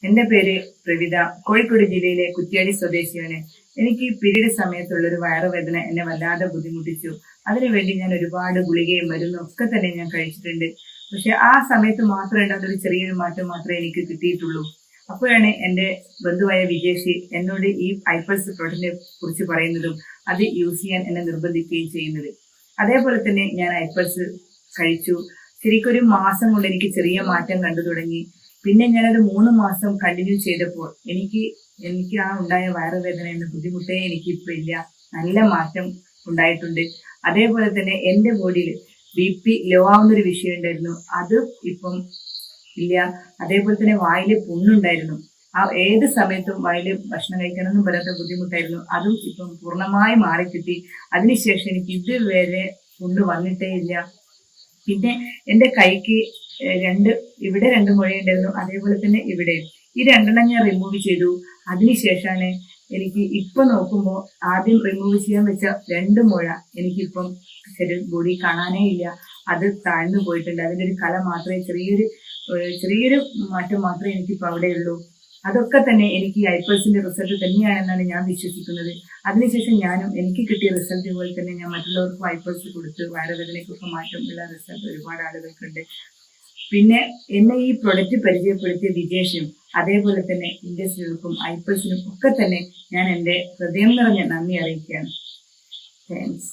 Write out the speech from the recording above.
എന്റെ പേര് പ്രവിത. കോഴിക്കോട് ജില്ലയിലെ കുറ്റ്യാടി സ്വദേശിയാണ്. എനിക്ക് പീരീഡ് സമയത്തുള്ള ഒരു വയറുവേദന എന്നെ വല്ലാതെ ബുദ്ധിമുട്ടിച്ചു. അതിനുവേണ്ടി ഞാൻ ഒരുപാട് ഗുളികയും മരുന്നും ഒക്കെ തന്നെ ഞാൻ കഴിച്ചിട്ടുണ്ട്. പക്ഷെ ആ സമയത്ത് മാത്രം ഉണ്ടാകുന്ന ഒരു ചെറിയൊരു മാറ്റം മാത്രമേ എനിക്ക് കിട്ടിയിട്ടുള്ളൂ. അപ്പോഴാണ് എന്റെ ബന്ധുവായ വിജേഷ് എന്നോട് ഈ ഐപ്പൾസ് പ്രോഡക്റ്റിനെ കുറിച്ച് പറയുന്നതും അത് യൂസ് ചെയ്യാൻ എന്നെ നിർബന്ധിക്കുകയും ചെയ്യുന്നത്. അതേപോലെ തന്നെ ഞാൻ ഐപ്പൾസ് കഴിച്ചു. ശരിക്കും ഒരു മാസം കൊണ്ട് എനിക്ക് ചെറിയ മാറ്റം കണ്ടു തുടങ്ങി. പിന്നെ ഞാനത് 3 മാസം കണ്ടിന്യൂ ചെയ്തപ്പോൾ എനിക്ക് ആ ഉണ്ടായ വയറുവേദന എന്ന ബുദ്ധിമുട്ടേ എനിക്ക് ഇപ്പൊ ഇല്ല. നല്ല മാറ്റം ഉണ്ടായിട്ടുണ്ട്. അതേപോലെ തന്നെ എന്റെ ബോഡിയിൽ BP ലോ ആവുന്നൊരു വിഷയം ഉണ്ടായിരുന്നു, അത് ഇപ്പം ഇല്ല. അതേപോലെ തന്നെ വായില് പുണ്ണുണ്ടായിരുന്നു, ആ ഏത് സമയത്തും വായില് ഭക്ഷണം കഴിക്കണമെന്നും പറയാത്ത ബുദ്ധിമുട്ടായിരുന്നു, അതും ഇപ്പം പൂർണ്ണമായി മാറിക്കിട്ടി. അതിനുശേഷം എനിക്ക് ഇതുവരെ പുണ്ണ് വന്നിട്ടേ ഇല്ല. പിന്നെ എന്റെ കൈക്ക് ഇവിടെ 2 മുഴയുണ്ടായിരുന്നു, അതേപോലെ തന്നെ ഇവിടെ ഈ 2 ഞാൻ റിമൂവ് ചെയ്തു. അതിനുശേഷമാണ് എനിക്ക് ഇപ്പൊ നോക്കുമ്പോൾ ആദ്യം റിമൂവ് ചെയ്യാൻ വെച്ച 2 മുഴ എനിക്കിപ്പം ബോഡി കാണാനേ ഇല്ല. അത് താഴ്ന്നു പോയിട്ടുണ്ട്. അതിന്റെ ഒരു കല മാത്രമേ ചെറിയൊരു മാറ്റം മാത്രമേ എനിക്കിപ്പോ അവിടെ ഉള്ളൂ. അതൊക്കെ തന്നെ എനിക്ക് ഈ ഐപ്പൾസിന്റെ റിസൾട്ട് തന്നെയാണെന്നാണ് ഞാൻ വിശ്വസിക്കുന്നത്. അതിനുശേഷം എനിക്ക് കിട്ടിയ റിസൾട്ട് പോലെ തന്നെ ഞാൻ മറ്റുള്ളവർക്കും ഐപ്പൾസ് കൊടുത്ത് വയറുവേദനയ്ക്കൊക്കെ മാറ്റമുള്ള റിസൾട്ട് ഒരുപാട് ആളുകൾക്കുണ്ട്. പിന്നെ എന്നെ ഈ പ്രൊഡക്റ്റ് പരിചയപ്പെടുത്തിയ വിജേഷും അതേപോലെ തന്നെ ഇൻഡസ്ട്രികൾക്കും ഐപ്പൾസിനും ഒക്കെ തന്നെ ഞാൻ എന്റെ ഹൃദയം നിറഞ്ഞ നന്ദി അറിയിക്കുകയാണ്. താങ്ക്സ്.